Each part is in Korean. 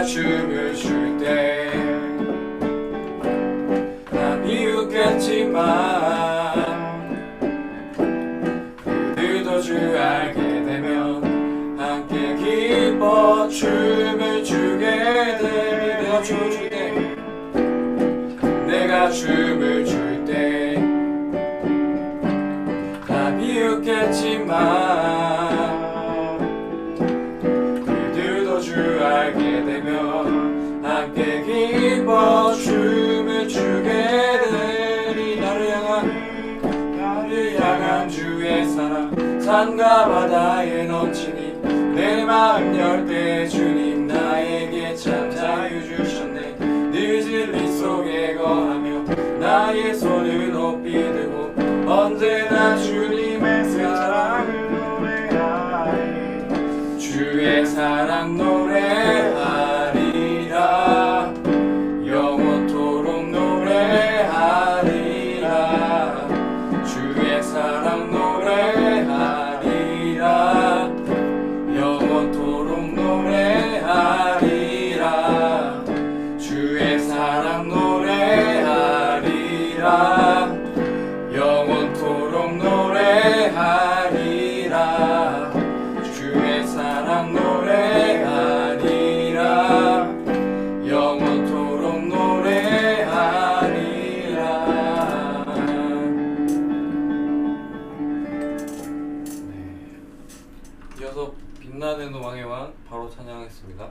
내가 춤을 출 때 다 비웃겠지만 그들도 주 알게 되면 함께 기뻐 춤을 추게 돼. 내가 춤을 출 때 내가 춤을 출 때 다 비웃겠지만 그들도 주 알게 되면 함께 기뻐 춤을 추게 되리. 나를 향한 주의 사랑 산과 바다에 넘치니 내 마음 열 때 주님 나에게 참 자유 주셨네. 늘 진리 속에 거하며 나의 손을 높이 들고 언제나 주님의 사랑을 노래하리. 주의 사랑 노래하리라. 영원토록 노래하리라. 주의 사랑 노래하리라. 영원토록 노래하리라. 주의 사랑 노래하리라. 영원토록 노래하리라. 주의 사랑 노래하리라. 영원토록 노래하리라. 이어서 빛나는 왕의 왕 바로 찬양하겠습니다.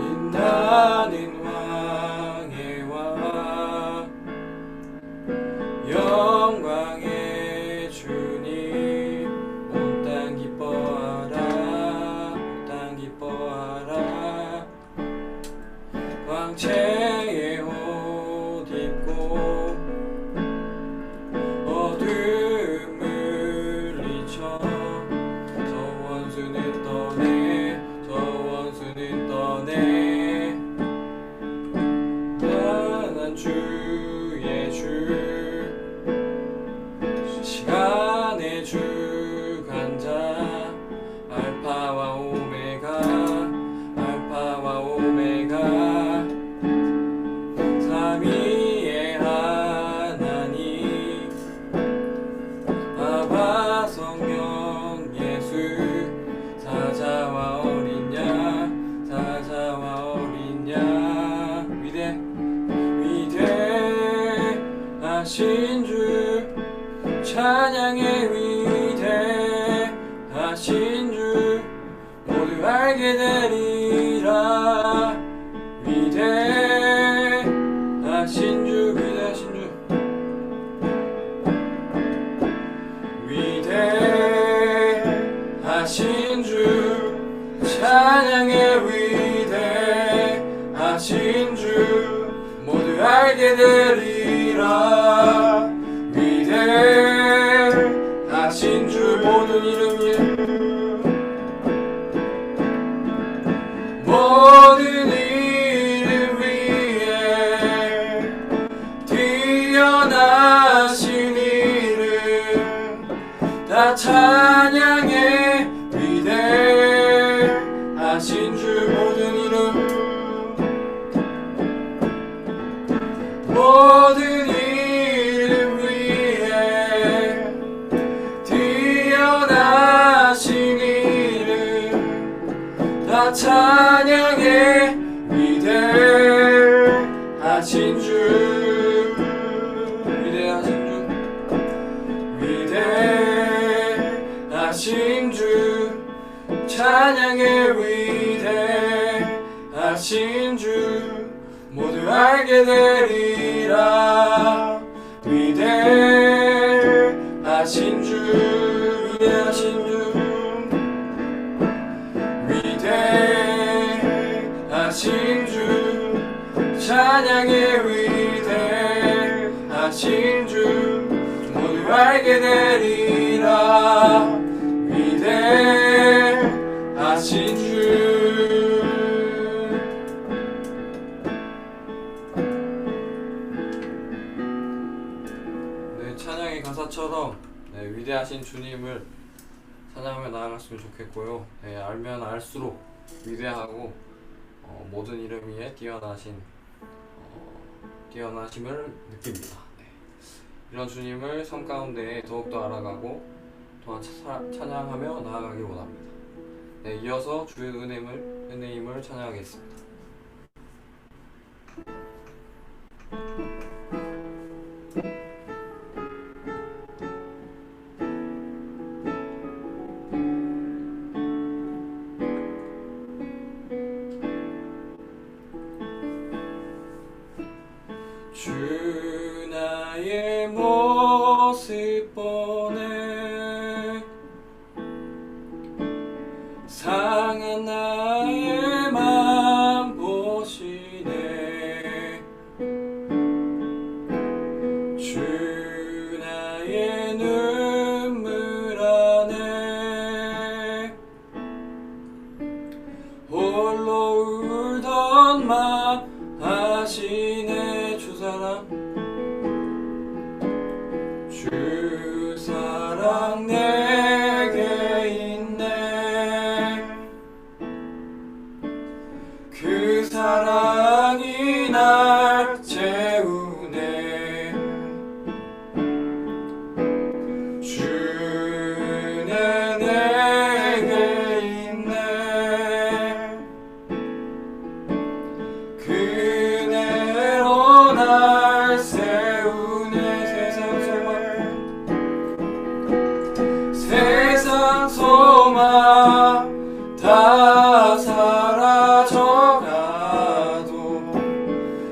빛나는 왕의 왕 영광의 주님 온 땅 기뻐하라. 온 땅 기뻐하라. 광채의 옷 입고 어둠을 물리쳐 저 원수는 떠내. 저 원수는 떠내. 주의 주 시간의 주관자 알파와 오메가. 알파와 오메가 삼위의 하나님 아바 성령 예수 사자와 어린 양. 사자와 어린 양 위대하신 주 찬양의 위대하신 주 모두 알게 되리라. 위대하신 주 위대하신 주 위대하신 주 찬양의 위대하신 주 모두 알게 되리라. 위대하신 주 모든 이름 위에 모든 이름 위에 뛰어나신 이름 다 찬양해. 위대하신 주 모든 이름 모든 이름 위에 뛰어나신 이름 다 찬양해. 위대하신 주 위대하신 주 위대하신 주 찬양해. 위대하신 주 모두 알게 되리라. 위대하신 주 위대하신 주 위대하신 주 찬양의 위대하신 주 알게 되리라. 위대하신 주. 네, 찬양의 가사처럼 위대하신 주님을 찬양하며 나아갔으면 좋겠고요. 네, 알면 알수록 위대하고 모든 이름 위에 뛰어나심을 느낍니다. 네. 이런 주님을 삶 가운데 더욱더 알아가고 또한 찬양하며 나아가길 원합니다. 네, 이어서 주의 은혜임을 찬양하겠습니다. 주 나의 모습 보네 상한 나의 맘 보시네 주 나의 눈물 안에 홀로 울던 맘 아시네. 주 사랑 내게 있네. 그 사랑이 날 채우네. 주는 내게 있네. 그대로 날 세우네. 세상 소망 다 사라져가도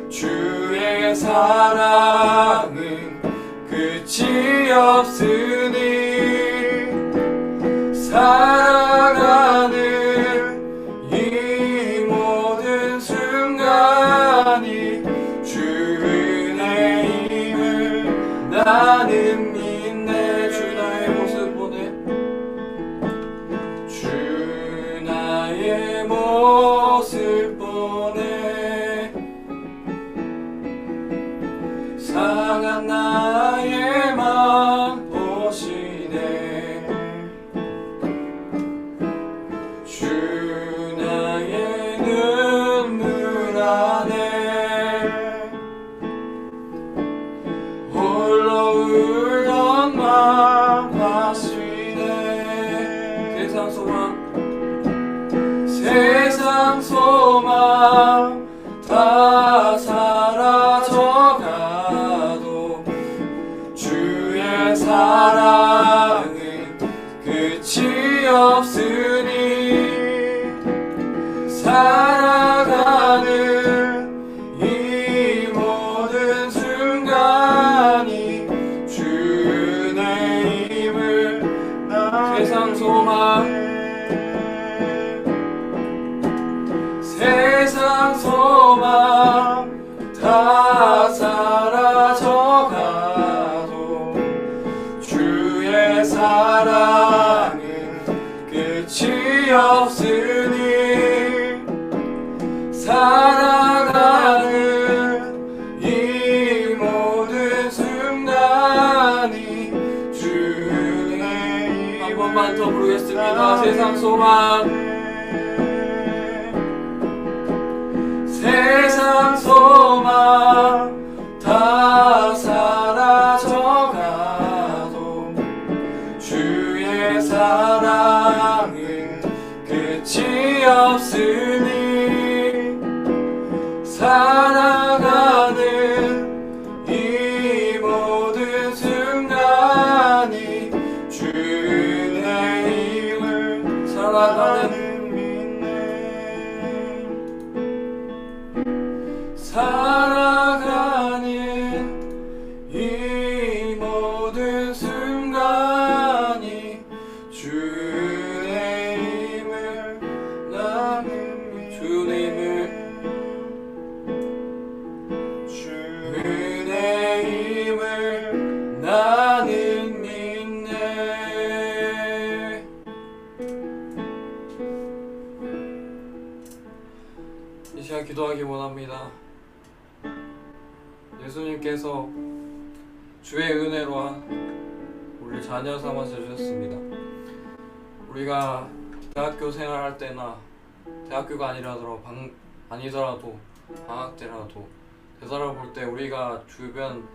주의 사랑은 끝이 없으니 살아가는 이 모든 순간이 주의 힘을 나는 믿네. 주 나의 모습 보네. 주 나의 모습 보네. 상한 나의 맘 보시네. 주 나의 눈물 안에 홀로 울던 맘 아시네. 세상 소망 다 사라져가도 주의 사랑은 끝이 없으니 살아가는 이 모든 순간이 주의 힘을 세상 소망 다 사라져가도 주의 사랑은 끝이 없으니 살아가는 이 모든 순간이 주의 한 번만 더 부르겠습니다. 세상 소망 다 사라져가도 주의 사랑은 끝이 없으니 살아가는 이 모든 순간이 주의 힘을 살아가는 이 모든 순간이 주의 힘을 나는 주의 힘을 나는 위하여 기도하기 원합니다. 예수님께서 주의 은혜로 우리 자녀 삼아서 주셨습니다. 우리가 대학교 생활할 때나 대학교가 아니더라도 방학 때라도 되돌아볼 때 우리가 주변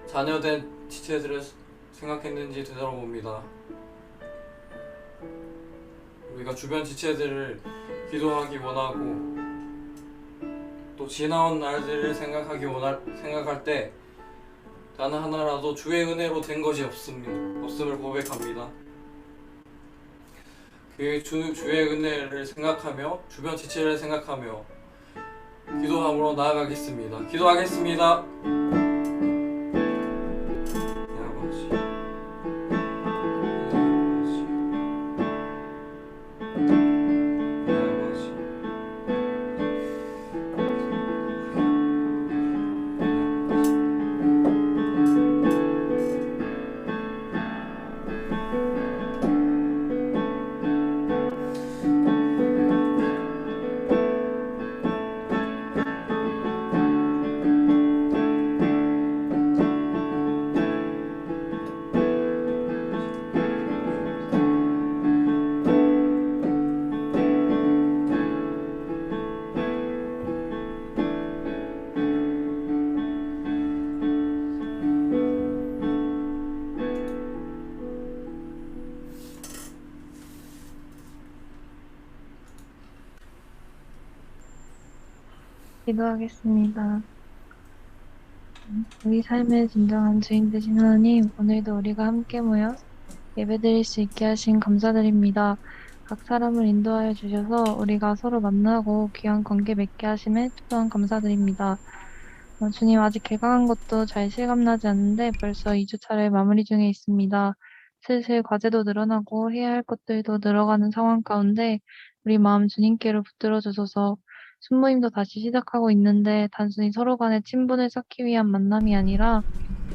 자녀된 지체들을 생각했는지 되돌아봅니다. 우리가 주변 지체들을 기도하기 원하고 또 지나온 날들을 생각할 때 단 하나라도 주의 은혜로 된 것이 없음을 고백합니다. 그 주의 은혜를 생각하며 주변 지체를 생각하며 기도함으로 나아가겠습니다. 기도하겠습니다. 기도하겠습니다. 우리 삶의 진정한 주인 되신 하나님, 오늘도 우리가 함께 모여 예배드릴 수 있게 하신 감사드립니다. 각 사람을 인도하여 주셔서 우리가 서로 만나고 귀한 관계 맺게 하심에 또한 감사드립니다. 주님, 아직 개강한 것도 잘 실감나지 않는데 벌써 2주차를 마무리 중에 있습니다. 슬슬 과제도 늘어나고 해야 할 것들도 늘어가는 상황 가운데 우리 마음 주님께로 붙들어 주소서. 순모임도 다시 시작하고 있는데 단순히 서로 간의 친분을 쌓기 위한 만남이 아니라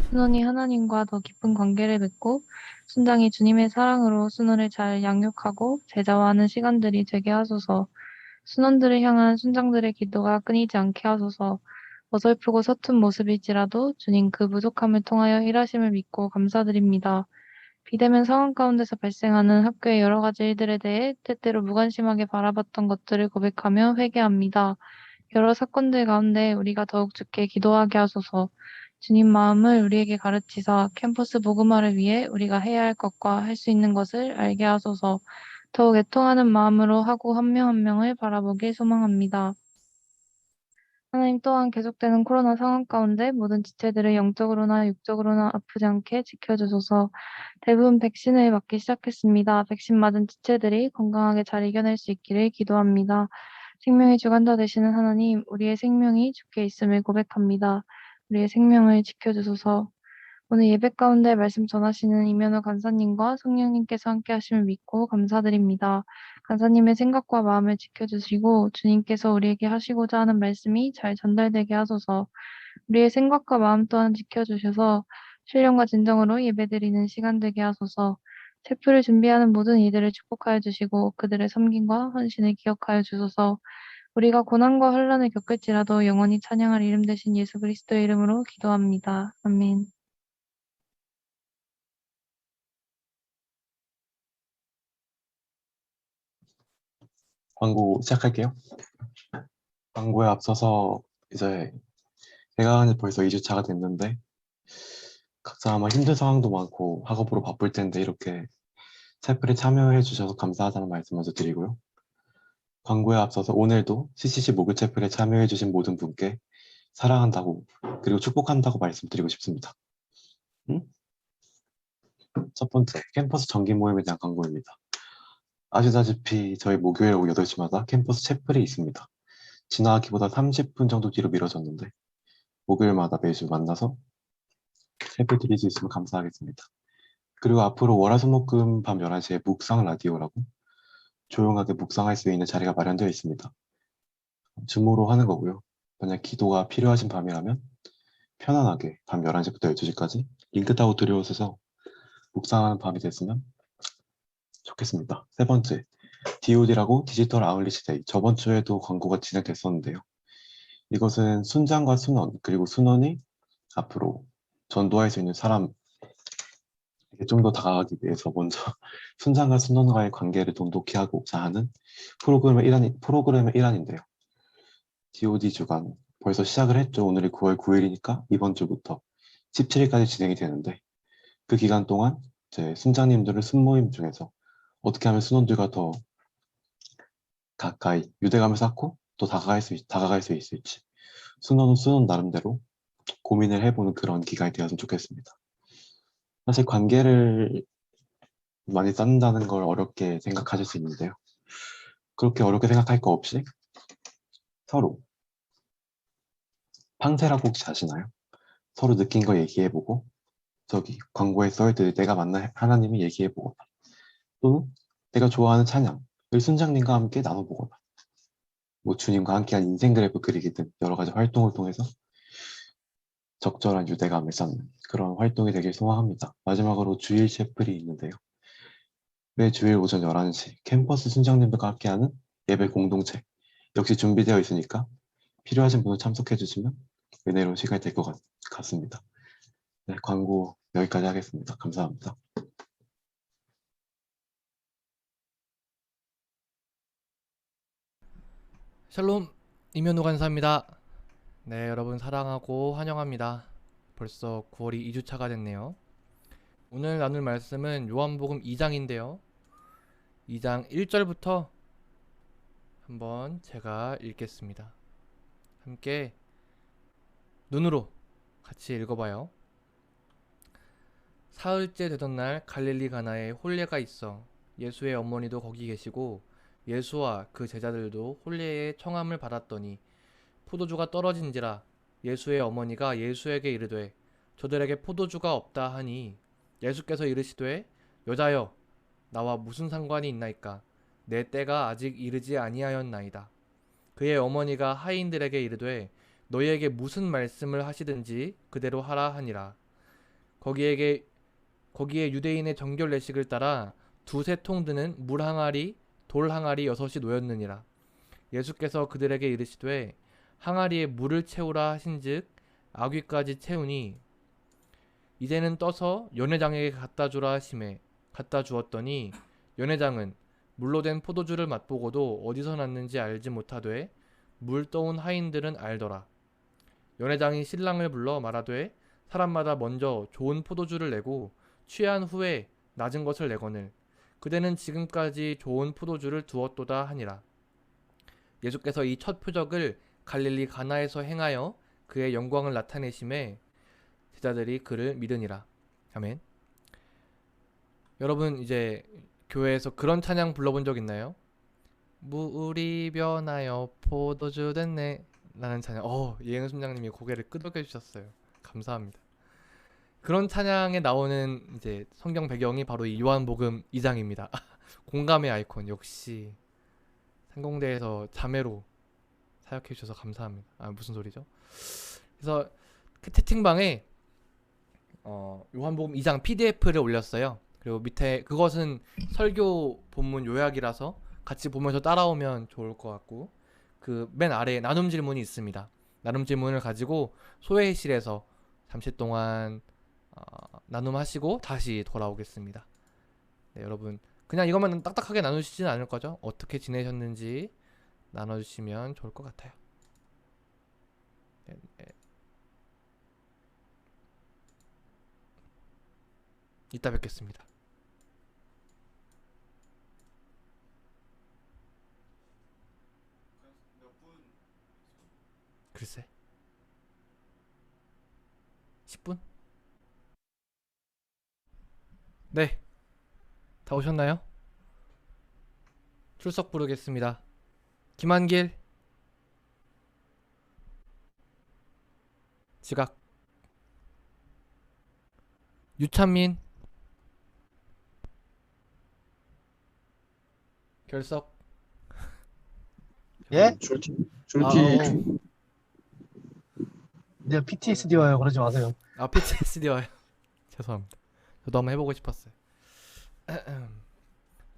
순원이 하나님과 더 깊은 관계를 맺고 순장이 주님의 사랑으로 순원을 잘 양육하고 제자화하는 시간들이 되게 하소서. 순원들을 향한 순장들의 기도가 끊이지 않게 하소서. 어설프고 서툰 모습일지라도 주님 그 부족함을 통하여 일하심을 믿고 감사드립니다. 비대면 상황 가운데서 발생하는 학교의 여러 가지 일들에 대해 때때로 무관심하게 바라봤던 것들을 고백하며 회개합니다. 여러 사건들 가운데 우리가 더욱 주께 기도하게 하소서. 주님 마음을 우리에게 가르치사 캠퍼스 복음화를 위해 우리가 해야 할 것과 할 수 있는 것을 알게 하소서. 더욱 애통하는 마음으로 하고 한 명 한 명을 바라보길 소망합니다. 하나님 또한 계속되는 코로나 상황 가운데 모든 지체들을 영적으로나 육적으로나 아프지 않게 지켜주소서. 대부분 백신을 맞기 시작했습니다. 백신 맞은 지체들이 건강하게 잘 이겨낼 수 있기를 기도합니다. 생명의 주관자 되시는 하나님, 우리의 생명이 주께 있음을 고백합니다. 우리의 생명을 지켜주소서. 오늘 예배 가운데 말씀 전하시는 이면호 간사님과 성령님께서 함께 하심을 믿고 감사드립니다. 간사님의 생각과 마음을 지켜주시고 주님께서 우리에게 하시고자 하는 말씀이 잘 전달되게 하소서. 우리의 생각과 마음 또한 지켜주셔서 신령과 진정으로 예배드리는 시간 되게 하소서. 체프를 준비하는 모든 이들을 축복하여 주시고 그들의 섬김과 헌신을 기억하여 주소서. 우리가 고난과 환난을 겪을지라도 영원히 찬양할 이름 되신 예수 그리스도의 이름으로 기도합니다. 아멘. 광고 시작할게요. 광고에 앞서서 이제 개강이 벌써 2주차가 됐는데 각자 아마 힘든 상황도 많고 학업으로 바쁠 텐데 이렇게 채플에 참여해 주셔서 감사하다는 말씀 먼저 드리고요. 광고에 앞서서 오늘도 CCC 목요 채플에 참여해 주신 모든 분께 사랑한다고 그리고 축복한다고 말씀드리고 싶습니다. 첫 번째, 캠퍼스 정기 모임에 대한 광고입니다. 아시다시피 저희 목요일 오후 8시마다 캠퍼스 채플이 있습니다. 지나가기보다 30분 정도 뒤로 미뤄졌는데 목요일마다 매주 만나서 채플 드릴 수 있으면 감사하겠습니다. 그리고 앞으로 월화수목금 밤 11시에 묵상 라디오라고 조용하게 묵상할 수 있는 자리가 마련되어 있습니다. 줌으로 하는 거고요. 만약 기도가 필요하신 밤이라면 편안하게 밤 11시부터 12시까지 링크 타고 들여오셔서 묵상하는 밤이 됐으면 좋겠습니다. 세 번째, DOD라고 디지털 아울릿 데이. 저번 주에도 광고가 진행됐었는데요. 이것은 순장과 순원, 그리고 순원이 앞으로 전도할 수 있는 사람에게 좀 더 다가가기 위해서 먼저 순장과 순원과의 관계를 돈독히 하고자 하는 프로그램의 일환인데요. DoD 주간 벌써 시작을 했죠. 오늘이 9월 9일이니까 이번 주부터 17일까지 진행이 되는데 그 기간 동안 이제 순장님들의 순모임 중에서 어떻게 하면 순원들과 더 가까이 유대감을 쌓고 또 다가갈 수 있을지 순원은 순원 나름대로 고민을 해보는 그런 기간이 되었으면 좋겠습니다. 사실 관계를 많이 쌓는다는 걸 어렵게 생각하실 수 있는데요. 그렇게 어렵게 생각할 거 없이 서로 팡세라고 혹시 아시나요? 서로 느낀 거 얘기해보고 저기 광고에 써있듯 내가 만난 하나님이 얘기해보거나 또는 내가 좋아하는 찬양을 순장님과 함께 나눠보거나 뭐 주님과 함께한 인생 그래프 그리기 등 여러 가지 활동을 통해서 적절한 유대감을 쌓는 그런 활동이 되길 소망합니다. 마지막으로 주일 셰플이 있는데요. 매 주일 오전 11시 캠퍼스 순장님들과 함께하는 예배 공동체 역시 준비되어 있으니까 필요하신 분은 참석해 주시면 은혜로운 시간이 될 것 같습니다. 네, 광고 여기까지 하겠습니다. 감사합니다. 샬롬, 이면호 간사입니다. 네, 여러분 사랑하고 환영합니다. 벌써 9월이 2주차가 됐네요. 오늘 나눌 말씀은 요한복음 2장인데요. 2장 1절부터 한번 제가 읽겠습니다. 함께 눈으로 같이 읽어봐요. 사흘째 되던 날 갈릴리 가나에 혼례가 있어 예수의 어머니도 거기 계시고 예수와 그 제자들도 혼례의 청함을 받았더니 포도주가 떨어진지라 예수의 어머니가 예수에게 이르되 저들에게 포도주가 없다 하니 예수께서 이르시되 여자여 나와 무슨 상관이 있나이까 내 때가 아직 이르지 아니하였나이다. 그의 어머니가 하인들에게 이르되 너희에게 무슨 말씀을 하시든지 그대로 하라 하니라. 거기에 유대인의 정결 내식을 따라 두세 통 드는 물 항아리 돌 항아리 6이 놓였느니라. 예수께서 그들에게 이르시되 항아리에 물을 채우라 하신즉 아귀까지 채우니 이제는 떠서 연회장에게 갖다 주라 하시매 갖다 주었더니 연회장은 물로 된 포도주를 맛보고도 어디서 났는지 알지 못하되 물 떠온 하인들은 알더라. 연회장이 신랑을 불러 말하되 사람마다 먼저 좋은 포도주를 내고 취한 후에 낮은 것을 내거늘 그대는 지금까지 좋은 포도주를 두었도다 하니라. 예수께서 이 첫 표적을 갈릴리 가나에서 행하여 그의 영광을 나타내심에 제자들이 그를 믿으니라. 아멘. 여러분 이제 교회에서 그런 찬양 불러본 적 있나요? 물이 변하여 포도주 됐네 라는 찬양. 이행은 순장님이 고개를 끄덕여 주셨어요. 감사합니다. 그런 찬양에 나오는 이제 성경 배경이 바로 이 요한복음 2장입니다. 공감의 아이콘 역시 상공대에서 자매로 사역해 주셔서 감사합니다. 무슨 소리죠? 그래서 그 채팅방에 요한복음 2장 PDF를 올렸어요. 그리고 밑에 그것은 설교 본문 요약이라서 같이 보면서 따라오면 좋을 것 같고 그 맨 아래에 나눔 질문이 있습니다. 나눔 질문을 가지고 소회실에서 잠시 동안 나눔하시고 다시 돌아오겠습니다. 네, 여러분 그냥 이것만 딱딱하게 나누시지는 않을 거죠? 어떻게 지내셨는지 나눠주시면 좋을 것 같아요. 네, 네. 이따 뵙겠습니다. 글쎄 10분? 네, 다 오셨나요? 출석 부르겠습니다. 김한길 지각 유찬민 결석 예? 졸티 내가 PTSD 와요. 그러지 마세요. PTSD와요. 죄송합니다. 저도 한번 해보고 싶었어요.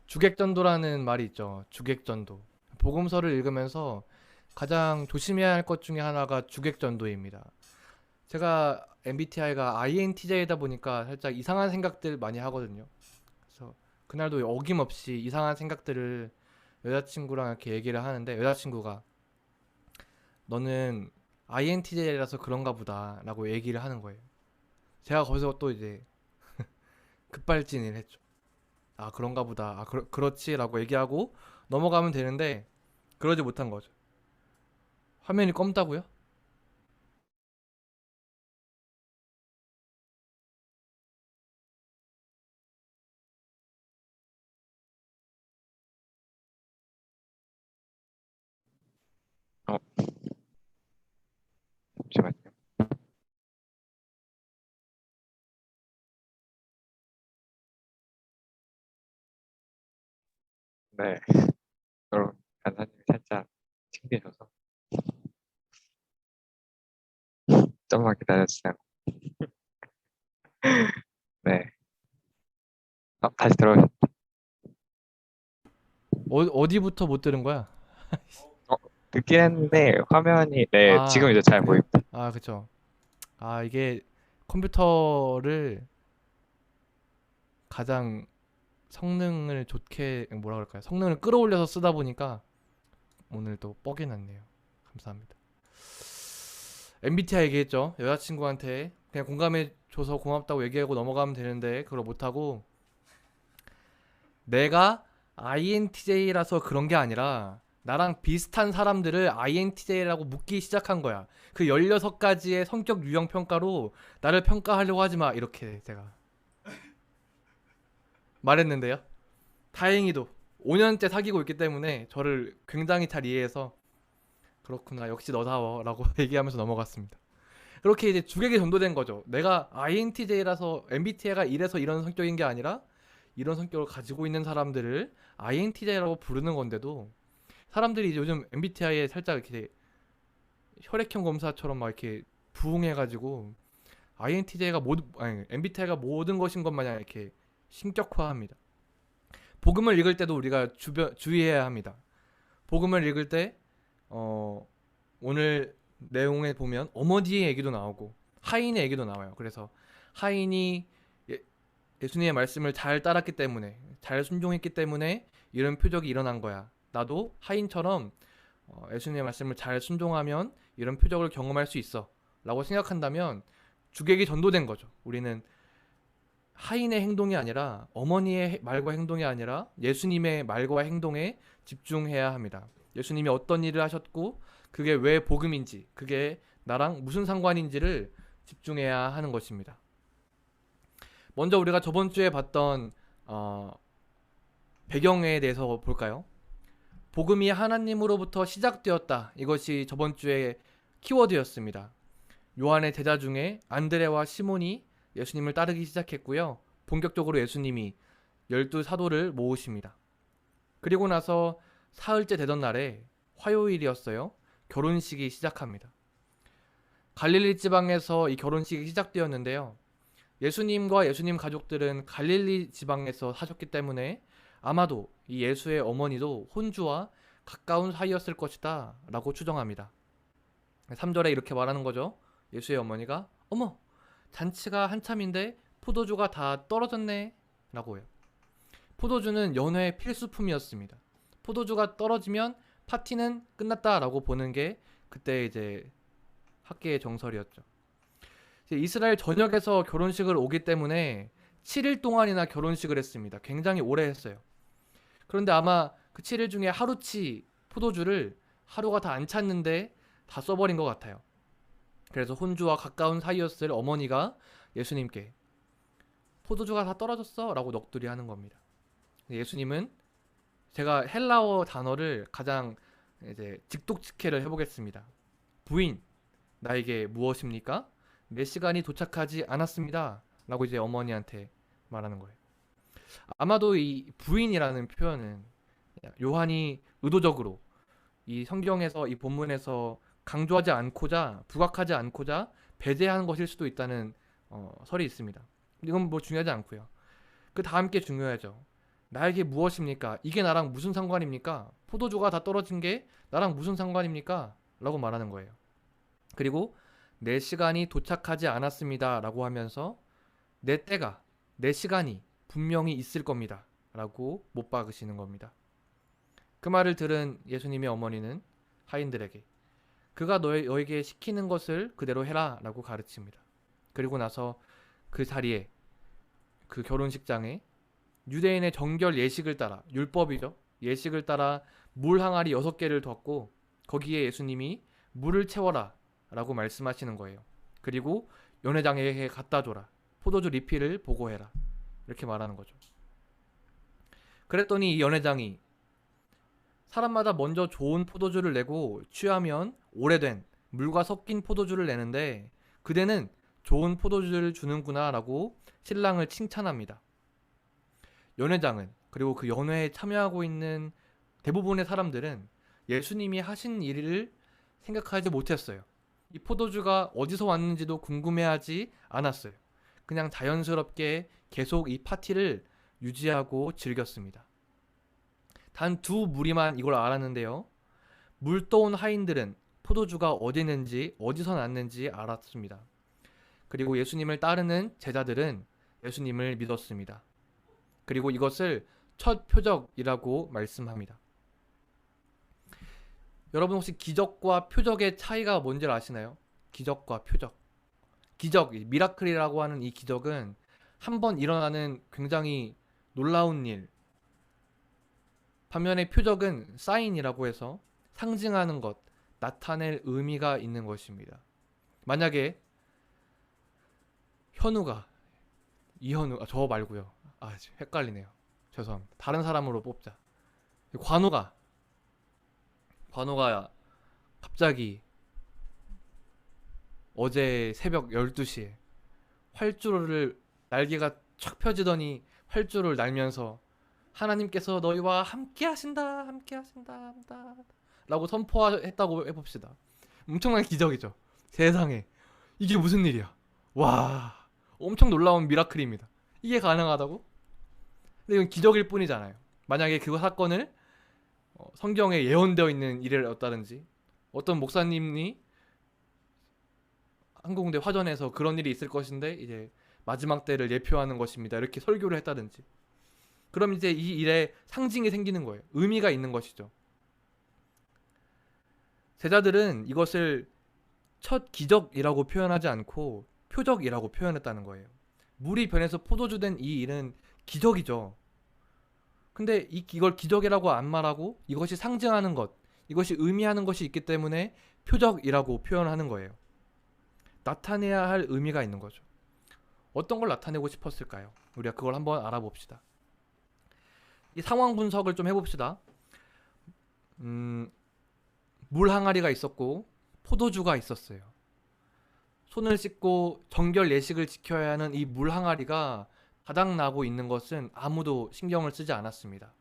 주객전도라는 말이 있죠. 주객전도. 복음서를 읽으면서 가장 조심해야 할 것 중에 하나가 주객전도입니다. 제가 MBTI가 INTJ이다 보니까 살짝 이상한 생각들 많이 하거든요. 그래서 그날도 어김없이 이상한 생각들을 여자친구랑 이렇게 얘기를 하는데 여자친구가 너는 INTJ라서 그런가 보다 라고 얘기를 하는 거예요. 제가 거기서 또 이제 급발진을 했죠. 아 그런가 보다. 아 그렇지 라고 얘기하고 넘어가면 되는데 그러지 못한 거죠. 화면이 검다고요? 어, 잠시만요. 네, 여러분, 간사님이 살짝 튕기셔서 좀만 기다려주세요. 네, 다시 들어오셨. 어디부터 못 들은 거야? 듣긴 했는데 화면이 네, 지금 이제 잘 그래요? 보입니다. 아 그쵸. 아 이게 컴퓨터를 가장 성능을 좋게 뭐라 그럴까요? 성능을 끌어올려서 쓰다 보니까 오늘 또 뻑이 났네요. 감사합니다. MBTI 얘기했죠. 여자친구한테 그냥 공감해줘서 고맙다고 얘기하고 넘어가면 되는데 그걸 못하고 내가 INTJ라서 그런 게 아니라 나랑 비슷한 사람들을 INTJ라고 묻기 시작한 거야. 그 16가지의 성격 유형 평가로 나를 평가하려고 하지 마. 이렇게 제가 말했는데요. 다행히도 5년째 사귀고 있기 때문에 저를 굉장히 잘 이해해서 그렇구나 역시 너다워 라고 얘기하면서 넘어갔습니다. 그렇게 이제 주객이 전도된 거죠. 내가 INTJ라서 MBTI가 이래서 이런 성격인 게 아니라 이런 성격을 가지고 있는 사람들을 INTJ라고 부르는 건데도 사람들이 이제 요즘 MBTI에 살짝 이렇게 혈액형 검사처럼 막 이렇게 부응해가지고 MBTI가 모든 것인 것 마냥 이렇게 신격화합니다. 복음을 읽을 때도 우리가 주의해야 합니다. 복음을 읽을 때 오늘 내용에 보면 어머니의 얘기도 나오고 하인의 얘기도 나와요. 그래서 하인이 예수님의 말씀을 잘 따랐기 때문에 잘 순종했기 때문에 이런 표적이 일어난 거야. 나도 하인처럼 예수님의 말씀을 잘 순종하면 이런 표적을 경험할 수 있어 라고 생각한다면 주객이 전도된 거죠. 우리는 하인의 행동이 아니라 어머니의 말과 행동이 아니라 예수님의 말과 행동에 집중해야 합니다. 예수님이 어떤 일을 하셨고 그게 왜 복음인지 그게 나랑 무슨 상관인지를 집중해야 하는 것입니다. 먼저 우리가 저번 주에 봤던 배경에 대해서 볼까요? 복음이 하나님으로부터 시작되었다. 이것이 저번 주에 키워드였습니다. 요한의 제자 중에 안드레와 시몬이 예수님을 따르기 시작했고요. 본격적으로 예수님이 12사도를 모으십니다. 그리고 나서 사흘째 되던 날에 화요일이었어요. 결혼식이 시작합니다. 갈릴리 지방에서 이 결혼식이 시작되었는데요. 예수님과 예수님 가족들은 갈릴리 지방에서 사셨기 때문에 아마도 이 예수의 어머니도 혼주와 가까운 사이였을 것이다 라고 추정합니다. 3절에 이렇게 말하는 거죠. 예수의 어머니가 어머 잔치가 한참인데 포도주가 다 떨어졌네 라고 해요. 포도주는 연회의 필수품이었습니다. 포도주가 떨어지면 파티는 끝났다 라고 보는 게 그때 이제 학계의 정설이었죠. 이스라엘 전역에서 결혼식을 오기 때문에 7일 동안이나 결혼식을 했습니다. 굉장히 오래 했어요. 그런데 아마 그 7일 중에 하루치 포도주를 하루가 다 안 찼는데 다 써버린 것 같아요. 그래서 혼주와 가까운 사이였을 어머니가 예수님께 포도주가 다 떨어졌어 라고 넋두리 하는 겁니다. 예수님은 제가 헬라어 단어를 가장 이제 직독직해를 해보겠습니다. 부인, 나에게 무엇입니까? 내 시간이 도착하지 않았습니다. 라고 이제 어머니한테 말하는 거예요. 아마도 이 부인이라는 표현은 요한이 의도적으로 이 성경에서 이 본문에서 강조하지 않고자 부각하지 않고자 배제하는 것일 수도 있다는 설이 있습니다. 이건 뭐 중요하지 않고요. 그 다음 게 중요하죠. 나에게 무엇입니까? 이게 나랑 무슨 상관입니까? 포도주가 다 떨어진 게 나랑 무슨 상관입니까? 라고 말하는 거예요. 그리고 내 시간이 도착하지 않았습니다. 라고 하면서 내 때가, 내 시간이 분명히 있을 겁니다. 라고 못 박으시는 겁니다. 그 말을 들은 예수님의 어머니는 하인들에게 그가 너에게 시키는 것을 그대로 해라 라고 가르칩니다. 그리고 나서 그 자리에, 그 결혼식장에 유대인의 정결 예식을 따라, 율법이죠. 예식을 따라 물 항아리 6개를 뒀고 거기에 예수님이 물을 채워라 라고 말씀하시는 거예요. 그리고 연회장에게 갖다 줘라. 포도주 리필을 보고해라. 이렇게 말하는 거죠. 그랬더니 이 연회장이 사람마다 먼저 좋은 포도주를 내고 취하면 오래된 물과 섞인 포도주를 내는데 그대는 좋은 포도주를 주는구나 라고 신랑을 칭찬합니다. 연회장은, 그리고 그 연회에 참여하고 있는 대부분의 사람들은 예수님이 하신 일을 생각하지 못했어요. 이 포도주가 어디서 왔는지도 궁금해하지 않았어요. 그냥 자연스럽게 계속 이 파티를 유지하고 즐겼습니다. 단 2무리만 이걸 알았는데요. 물 떠온 하인들은 포도주가 어디 있는지, 어디서 났는지 알았습니다. 그리고 예수님을 따르는 제자들은 예수님을 믿었습니다. 그리고 이것을 첫 표적이라고 말씀합니다. 여러분 혹시 기적과 표적의 차이가 뭔지 아시나요? 기적과 표적. 기적, 미라클이라고 하는 이 기적은 한번 일어나는 굉장히 놀라운 일. 반면에 표적은 사인이라고 해서 상징하는 것, 나타낼 의미가 있는 것입니다. 만약에 현우가, 이현우, 저 말고요. 헷갈리네요. 죄송합니다. 다른 사람으로 뽑자. 관우가 갑자기 어제 새벽 12시에 활주로를, 날개가 촥 펴지더니 활주로를 날면서 하나님께서 너희와 함께 하신다 라고 선포했다고 해봅시다. 엄청난 기적이죠. 세상에 이게 무슨 일이야. 와, 엄청 놀라운 미라클입니다. 이게 가능하다고? 근데 이건 기적일 뿐이잖아요. 만약에 그 사건을 성경에 예언되어 있는 일이었다든지 어떤 목사님이 한국대 화전에서 그런 일이 있을 것인데 이제 마지막 때를 예표하는 것입니다. 이렇게 설교를 했다든지, 그럼 이제 이 일에 상징이 생기는 거예요. 의미가 있는 것이죠. 제자들은 이것을 첫 기적이라고 표현하지 않고 표적이라고 표현했다는 거예요. 물이 변해서 포도주 된 이 일은 기적이죠. 근데 이걸 기적이라고 안 말하고 이것이 상징하는 것, 이것이 의미하는 것이 있기 때문에 표적이라고 표현하는 거예요. 나타내야 할 의미가 있는 거죠. 어떤 걸 나타내고 싶었을까요? 우리가 그걸 한번 알아봅시다. 이 상황 분석을 좀 해봅시다. 물 항아리가 있었고 포도주가 있었어요. 손을 씻고 정결 예식을 지켜야 하는 이 물 항아리가 바닥나고 있는 것은 아무도 신경을 쓰지 않았습니다.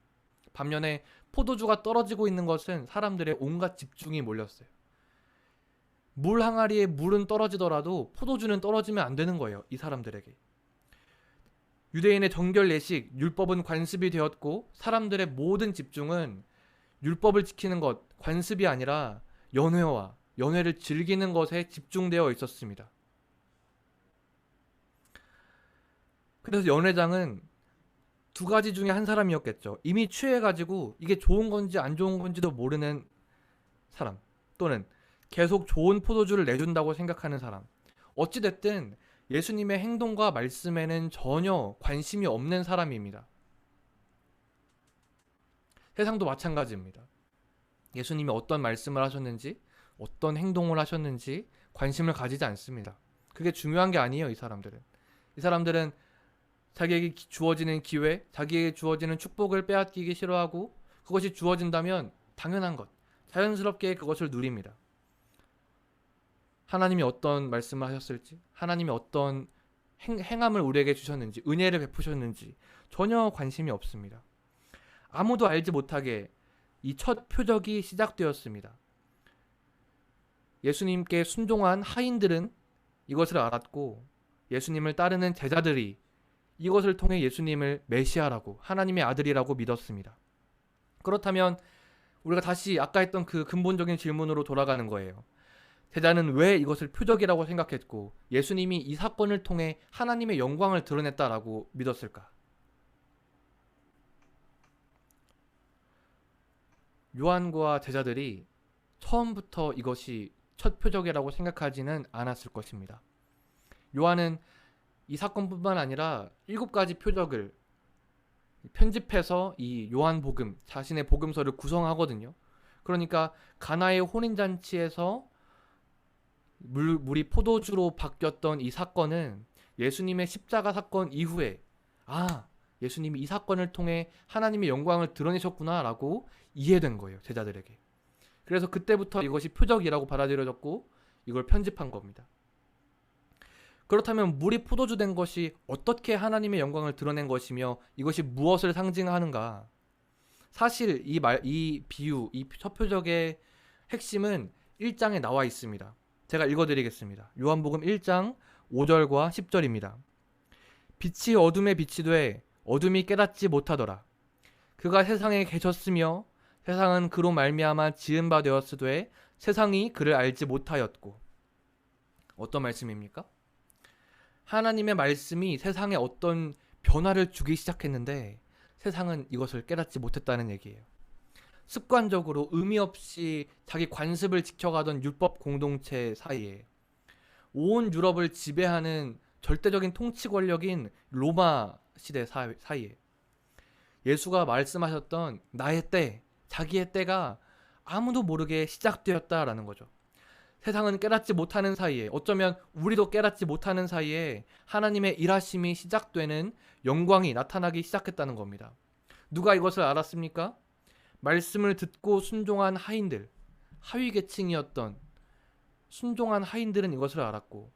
반면에 포도주가 떨어지고 있는 것은 사람들의 온갖 집중이 몰렸어요. 물 항아리에 물은 떨어지더라도 포도주는 떨어지면 안 되는 거예요. 이 사람들에게. 유대인의 정결 예식, 율법은 관습이 되었고 사람들의 모든 집중은 율법을 지키는 것, 관습이 아니라 연회와 연회를 즐기는 것에 집중되어 있었습니다. 그래서 연회장은 2가지 중에 한 사람이었겠죠. 이미 취해가지고 이게 좋은 건지 안 좋은 건지도 모르는 사람, 또는 계속 좋은 포도주를 내준다고 생각하는 사람. 어찌됐든 예수님의 행동과 말씀에는 전혀 관심이 없는 사람입니다. 세상도 마찬가지입니다. 예수님이 어떤 말씀을 하셨는지, 어떤 행동을 하셨는지 관심을 가지지 않습니다. 그게 중요한 게 아니에요. 이 사람들은 자기에게 주어지는 기회, 자기에게 주어지는 축복을 빼앗기기 싫어하고 그것이 주어진다면 당연한 것, 자연스럽게 그것을 누립니다. 하나님이 어떤 말씀을 하셨을지, 하나님이 어떤 행함을 우리에게 주셨는지, 은혜를 베푸셨는지 전혀 관심이 없습니다. 아무도 알지 못하게 이 첫 표적이 시작되었습니다. 예수님께 순종한 하인들은 이것을 알았고 예수님을 따르는 제자들이 이것을 통해 예수님을 메시아라고, 하나님의 아들이라고 믿었습니다. 그렇다면 우리가 다시 아까 했던 그 근본적인 질문으로 돌아가는 거예요. 제자는 왜 이것을 표적이라고 생각했고 예수님이 이 사건을 통해 하나님의 영광을 드러냈다라고 믿었을까? 요한과 제자들이 처음부터 이것이 첫 표적이라고 생각하지는 않았을 것입니다. 요한은 이 사건뿐만 아니라 7가지 표적을 편집해서 이 요한복음, 자신의 복음서를 구성하거든요. 그러니까 가나의 혼인잔치에서 물이 포도주로 바뀌었던 이 사건은 예수님의 십자가 사건 이후에 예수님이 이 사건을 통해 하나님의 영광을 드러내셨구나 라고 이해된 거예요, 제자들에게. 그래서 그때부터 이것이 표적이라고 받아들여졌고 이걸 편집한 겁니다. 그렇다면 물이 포도주 된 것이 어떻게 하나님의 영광을 드러낸 것이며 이것이 무엇을 상징하는가? 사실 이 비유, 이 첫 표적의 핵심은 1장에 나와 있습니다. 제가 읽어드리겠습니다. 요한복음 1장 5절과 10절입니다. 빛이 어둠에 빛이 돼 어둠이 깨닫지 못하더라. 그가 세상에 계셨으며 세상은 그로 말미암아 지은 바 되었으되 세상이 그를 알지 못하였고. 어떤 말씀입니까? 하나님의 말씀이 세상에 어떤 변화를 주기 시작했는데 세상은 이것을 깨닫지 못했다는 얘기예요. 습관적으로 의미 없이 자기 관습을 지켜가던 율법 공동체 사이에 온 유럽을 지배하는 절대적인 통치 권력인 로마 시대 사이에 예수가 말씀하셨던 나의 때, 자기의 때가 아무도 모르게 시작되었다라는 거죠. 세상은 깨닫지 못하는 사이에, 어쩌면 우리도 깨닫지 못하는 사이에 하나님의 일하심이 시작되는 영광이 나타나기 시작했다는 겁니다. 누가 이것을 알았습니까? 말씀을 듣고 순종한 하인들, 하위 계층이었던 순종한 하인들은 이것을 알았고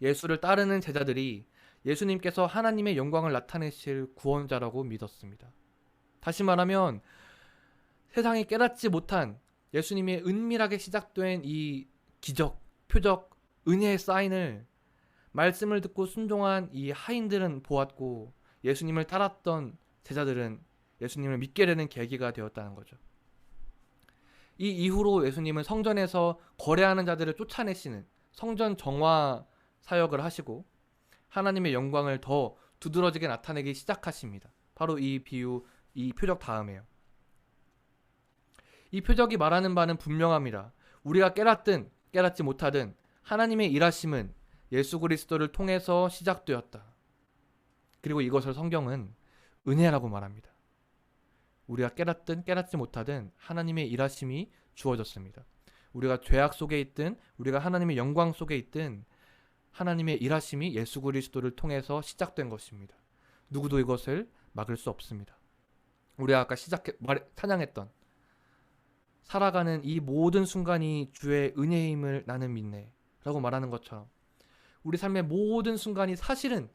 예수를 따르는 제자들이 예수님께서 하나님의 영광을 나타내실 구원자라고 믿었습니다. 다시 말하면 세상이 깨닫지 못한 예수님의 은밀하게 시작된 이 기적, 표적, 은혜의 사인을 말씀을 듣고 순종한 이 하인들은 보았고 예수님을 따랐던 제자들은 예수님을 믿게 되는 계기가 되었다는 거죠. 이 이후로 예수님은 성전에서 거래하는 자들을 쫓아내시는 성전 정화 사역을 하시고 하나님의 영광을 더 두드러지게 나타내기 시작하십니다. 바로 이 비유, 이 표적 다음에요. 이 표적이 말하는 바는 분명합니다. 우리가 깨닫든 깨닫지 못하든 하나님의 일하심은 예수 그리스도를 통해서 시작되었다. 그리고 이것을 성경은 은혜라고 말합니다. 우리가 깨닫든 깨닫지 못하든 하나님의 일하심이 주어졌습니다. 우리가 죄악 속에 있든 우리가 하나님의 영광 속에 있든 하나님의 일하심이 예수 그리스도를 통해서 시작된 것입니다. 누구도 이것을 막을 수 없습니다. 우리가 아까 찬양했던 살아가는 이 모든 순간이 주의 은혜임을 나는 믿네 라고 말하는 것처럼 우리 삶의 모든 순간이 사실은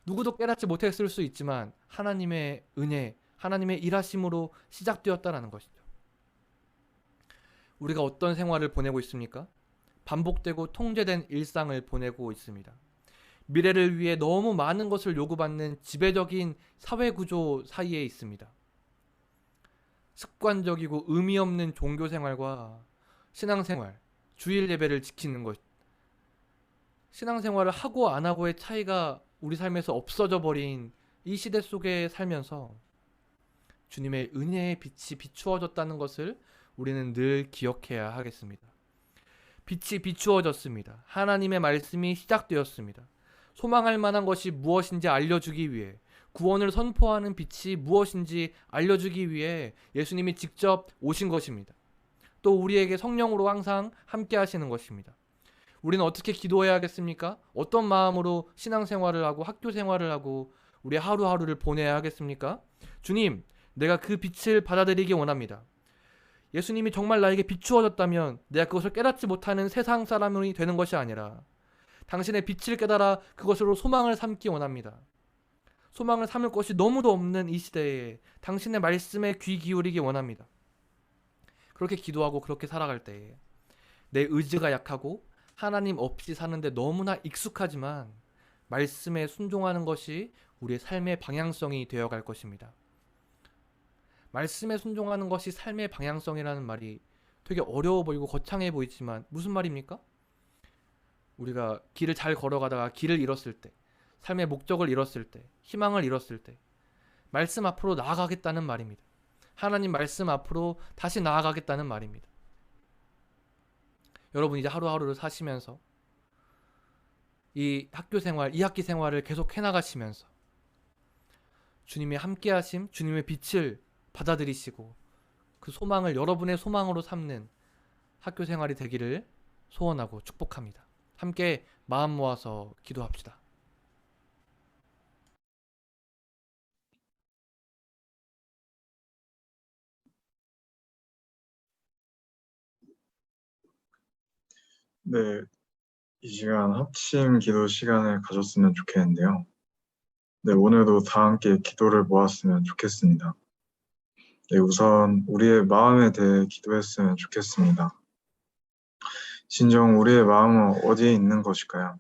누구도 깨닫지 못했을 수 있지만 하나님의 은혜, 하나님의 일하심으로 시작되었다는 것이죠. 우리가 어떤 생활을 보내고 있습니까? 반복되고 통제된 일상을 보내고 있습니다. 미래를 위해 너무 많은 것을 요구받는 지배적인 사회구조 사이에 있습니다. 습관적이고 의미 없는 종교생활과 신앙생활, 주일 예배를 지키는 것, 신앙생활을 하고 안 하고의 차이가 우리 삶에서 없어져 버린 이 시대 속에 살면서 주님의 은혜의 빛이 비추어졌다는 것을 우리는 늘 기억해야 하겠습니다. 빛이 비추어졌습니다. 하나님의 말씀이 시작되었습니다. 소망할 만한 것이 무엇인지 알려주기 위해, 구원을 선포하는 빛이 무엇인지 알려주기 위해 예수님이 직접 오신 것입니다. 또 우리에게 성령으로 항상 함께 하시는 것입니다. 우리는 어떻게 기도해야 하겠습니까? 어떤 마음으로 신앙생활을 하고 학교 생활을 하고 우리 하루하루를 보내야 하겠습니까? 주님, 내가 그 빛을 받아들이기 원합니다. 예수님이 정말 나에게 비추어졌다면 내가 그것을 깨닫지 못하는 세상 사람이 되는 것이 아니라 당신의 빛을 깨달아 그것으로 소망을 삼기 원합니다. 소망을 삼을 것이 너무도 없는 이 시대에 당신의 말씀에 귀 기울이기 원합니다. 그렇게 기도하고 그렇게 살아갈 때에 내 의지가 약하고 하나님 없이 사는데 너무나 익숙하지만 말씀에 순종하는 것이 우리의 삶의 방향성이 되어갈 것입니다. 말씀에 순종하는 것이 삶의 방향성이라는 말이 되게 어려워 보이고 거창해 보이지만 무슨 말입니까? 우리가 길을 잘 걸어가다가 길을 잃었을 때, 삶의 목적을 잃었을 때, 희망을 잃었을 때 말씀 앞으로 나아가겠다는 말입니다. 하나님 말씀 앞으로 다시 나아가겠다는 말입니다. 여러분 이제 하루하루를 사시면서 이 학교 생활, 2학기 생활을 계속 해나가시면서 주님의 함께하심, 주님의 빛을 받아들이시고 그 소망을 여러분의 소망으로 삼는 학교 생활이 되기를 소원하고 축복합니다. 함께 마음 모아서 기도합시다. 네, 이 시간 합심 기도 시간을 가졌으면 좋겠는데요. 네, 오늘도 다 함께 기도를 모았으면 좋겠습니다. 네, 우선 우리의 마음에 대해 기도했으면 좋겠습니다. 진정 우리의 마음은 어디에 있는 것일까요?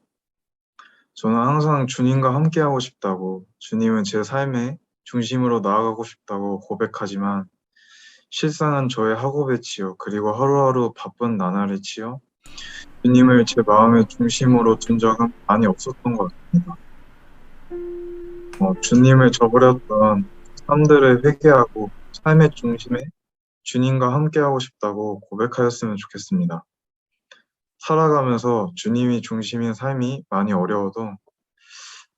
저는 항상 주님과 함께하고 싶다고, 주님은 제 삶의 중심으로 나아가고 싶다고 고백하지만 실상은 저의 학업에 치여 그리고 하루하루 바쁜 나날에 치여 주님을 제 마음의 중심으로 둔 적은 많이 없었던 것 같습니다. 주님을 저버렸던 삶들을 회개하고 삶의 중심에 주님과 함께하고 싶다고 고백하였으면 좋겠습니다. 살아가면서 주님이 중심인 삶이 많이 어려워도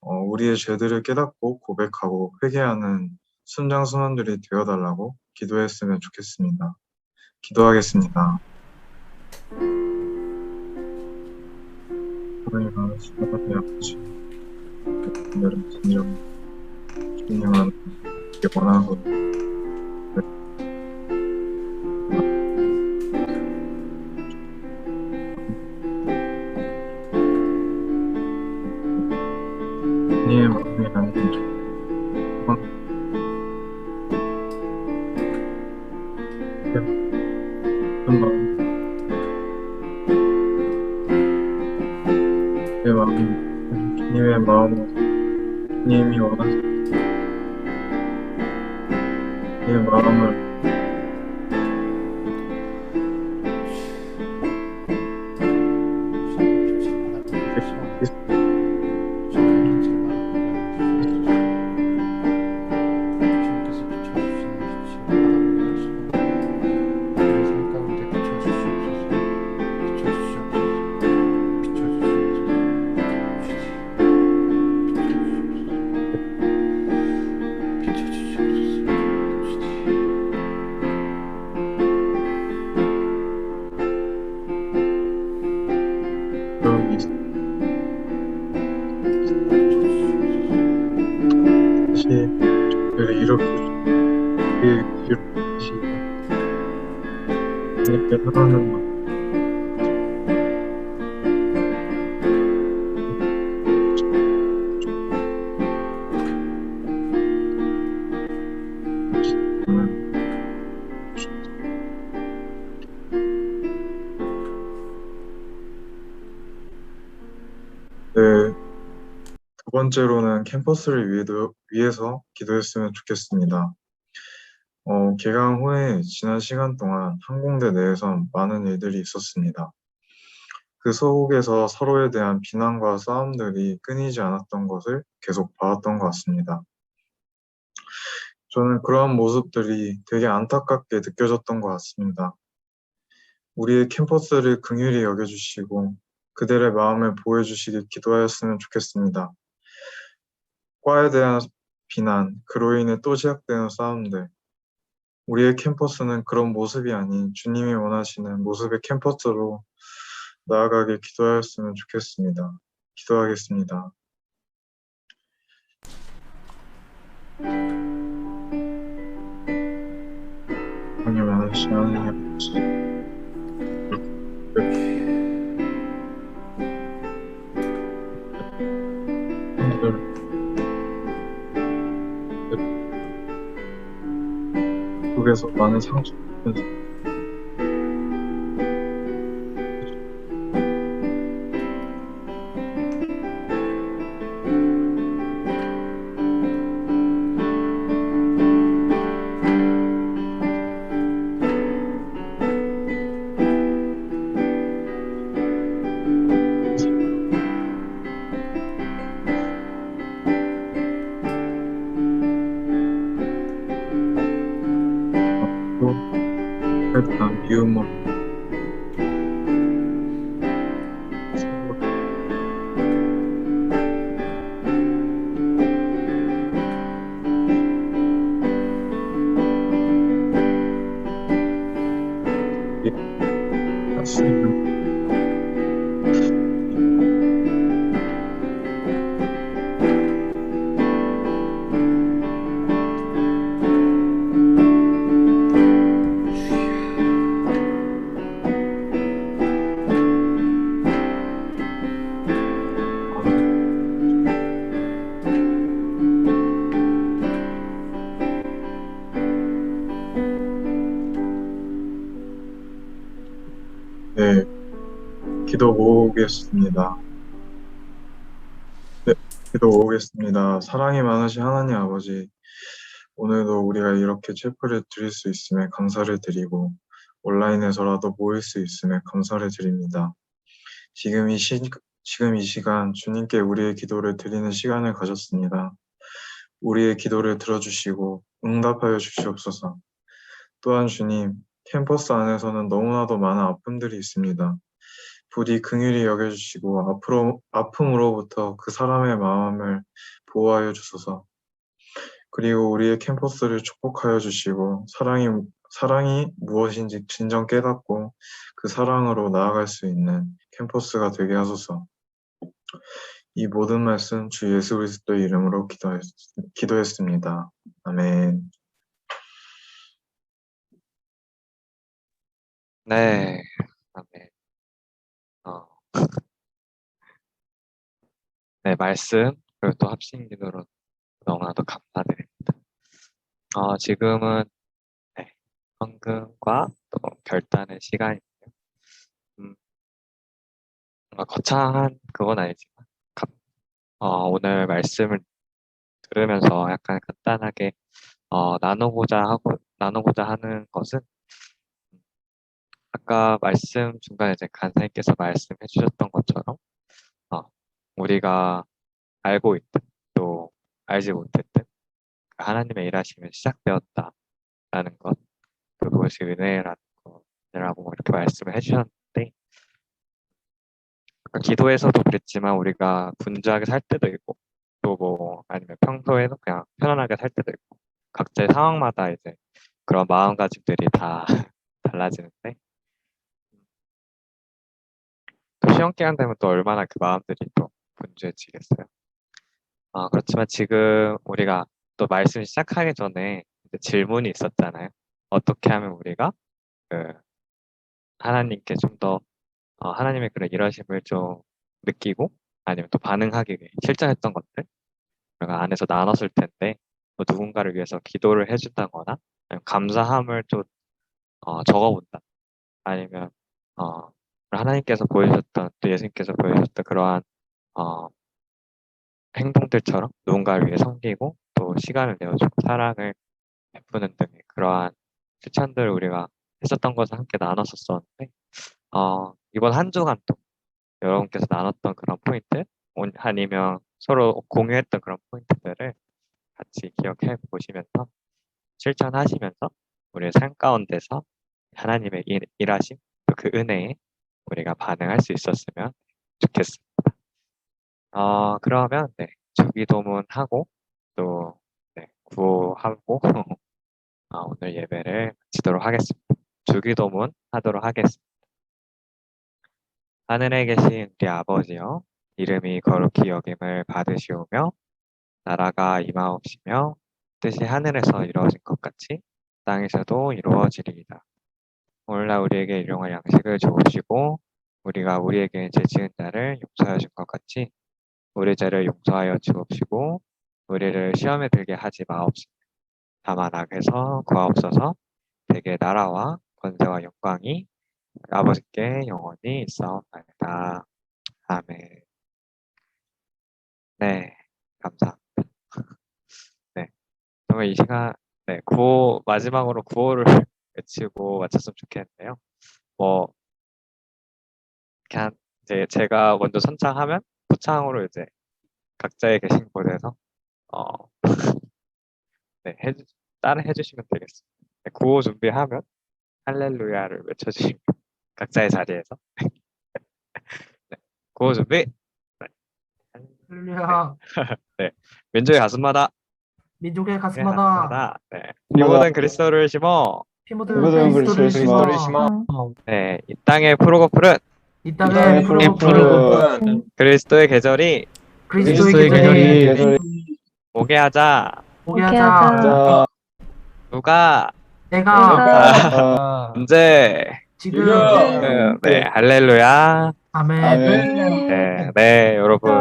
우리의 죄들을 깨닫고 고백하고 회개하는 순장순원들이 되어달라고 기도했으면 좋겠습니다. 기도하겠습니다. 하나님 아버지, 하나님 아버지, 오늘은 진정 주님만 원하고 주님의 마음이 아닌 내 마음, 주님의 마음으로 주님이 원하시는 내 마음을 다시 저를 일으켜주시고 주님께 사랑하는 마음 네, 두 번째로는 캠퍼스를 위해서 기도했으면 좋겠습니다. 개강 후에 지난 시간 동안 항공대 내에선 많은 일들이 있었습니다. 그 속에서 서로에 대한 비난과 싸움들이 끊이지 않았던 것을 계속 봐왔던 것 같습니다. 저는 그러한 모습들이 되게 안타깝게 느껴졌던 것 같습니다. 우리의 캠퍼스를 긍휼히 여겨주시고 그들의 마음을 보여주시길 기도하였으면 좋겠습니다. 과에 대한 비난, 그로 인해 또 시작되는 싸움들, 우리의 캠퍼스는 그런 모습이 아닌 주님이 원하시는 모습의 캠퍼스로 나아가길 기도하였으면 좋겠습니다. 기도하겠습니다. 하나님 아버지, 하나님 아버지, 속에서 많은 상처를 일단 비음으로 했으면 네, 기도 모으겠습니다. 네, 기도 모으겠습니다. 사랑이 많으신 하나님 아버지, 오늘도 우리가 이렇게 체프를 드릴 수 있음에 감사를 드리고 온라인에서라도 모일 수 있음에 감사를 드립니다. 지금 이 시간 주님께 우리의 기도를 드리는 시간을 가졌습니다. 우리의 기도를 들어주시고 응답하여 주시옵소서. 또한 주님, 캠퍼스 안에서는 너무나도 많은 아픔들이 있습니다. 부디 긍휼히 여겨주시고 아픔으로부터 그 사람의 마음을 보호하여 주소서. 그리고 우리의 캠퍼스를 축복하여 주시고 사랑이 무엇인지 진정 깨닫고 그 사랑으로 나아갈 수 있는 캠퍼스가 되게 하소서. 이 모든 말씀 주 예수 그리스도의 이름으로 기도했습니다. 아멘. 네, 아멘. 어, 네, 말씀, 그리고 또 합심 기도로 너무나도 감사드립니다. 지금은 네, 헌금과 또 결단의 시간인데요. 뭔가 거창한 그건 아니지만 오늘 말씀을 들으면서 약간 간단하게 나누고자 하는 것은 아까 말씀 중간에 이제 간사님께서 말씀해 주셨던 것처럼 우리가 알고 있든 또 알지 못했든 그 하나님의 일하심이 시작되었다라는 것, 그것이 은혜라는 것이라고 이렇게 말씀을 해주셨는데, 기도에서도 그랬지만 우리가 분주하게 살 때도 있고 또 뭐 아니면 평소에도 그냥 편안하게 살 때도 있고 각자의 상황마다 이제 그런 마음가짐들이 다 달라지는데, 또 시험 기간 되면 또 얼마나 그 마음들이 또 분주해지겠어요. 그렇지만 지금 우리가 또 말씀 시작하기 전에 이제 질문이 있었잖아요. 어떻게 하면 우리가 그 하나님께 좀 더 하나님의 그런 일하심을 좀 느끼고 아니면 또 반응하기 위해 실천했던 것들 우리가 안에서 나눴을 텐데, 뭐 누군가를 위해서 기도를 해준다거나 아니면 감사함을 좀 적어본다, 아니면 하나님께서 보여주셨던 또 예수님께서 보여주셨던 그러한 행동들처럼 누군가를 위해 섬기고 또 시간을 내어주고 사랑을 베푸는 등의 그러한 실천들을 우리가 했었던 것을 함께 나눴었었는데, 이번 한 주간 또 여러분께서 나눴던 그런 포인트 아니면 서로 공유했던 그런 포인트들을 같이 기억해 보시면서 실천하시면서 우리의 삶 가운데서 하나님의 일하심 또 그 은혜에 우리가 반응할 수 있었으면 좋겠습니다. 그러면 네, 주기도문하고 또 네, 구호하고 오늘 예배를 마치도록 하겠습니다. 주기도문 하도록 하겠습니다. 하늘에 계신 우리 아버지여, 이름이 거룩히 여김을 받으시오며 나라가 임하옵시며 뜻이 하늘에서 이루어진 것 같이 땅에서도 이루어지리이다. 오늘날 우리에게 일용할 양식을 주옵시고 우리가 우리에게 죄 지은 자를 용서하여 준 것 같이 우리 죄를 용서하여 주옵시고 우리를 시험에 들게 하지 마옵시며 다만 악에서 구하옵소서. 대개 나라와 권세와 영광이 아버지께 영원히 있사옵나이다. 아멘. 네, 감사합니다. 네, 정말 이 시간 마지막으로 구호를 외치고 마쳤으면 좋겠는데요. 뭐 그냥 이제 제가 먼저 선창하면 포창으로 이제 각자의 계신 곳에서 네, 따라 해주시면 되겠습니다. 네, 구호 준비하면 할렐루야를 외쳐주시면 각자의 자리에서 네, 구호 준비. 네. 할렐루야. 네, 민족의 가슴마다 민족의 가슴마다 네, 피 묻은 그리스도를 심어 피 묻은 묻은 그리스도를 그리스도를 심어 네, 이 땅의 푸르고 푸른 이 땅에 푸르고 푸른 그리스도의 계절이 그리스도의 계절이 오게 하자. 오게 오게 하자. 하자. 누가 내가 언제 지금 네, 할렐루야. 아멘. 네, 여러분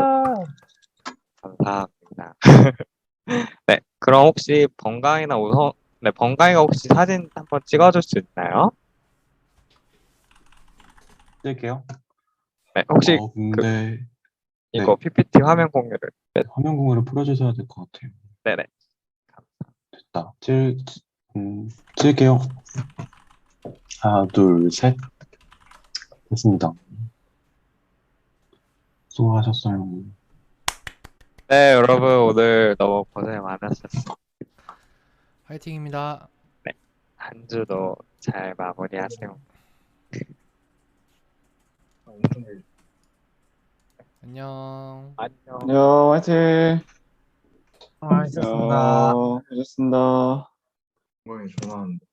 감사합니다. 네, 그럼 혹시 번강이나 우선 네, 번강이가 혹시 사진 한번 찍어줄 수 있나요? 쓸게요. 네, 혹시 근데 이거 PPT 화면 공유를 화면 공유를 풀어주셔야 될 것 같아요. 네네. 됐다. 쓸게요. 하나, 둘, 셋. 됐습니다. 수고하셨어요. 네, 여러분 오늘 너무 고생 많으셨어요. 화이팅입니다. 한 주도 잘 마무리하세요. 안녕. 안녕. 안녕, 화이팅. 수고하셨습니다. 하셨습니다. 건강히 전화하는데.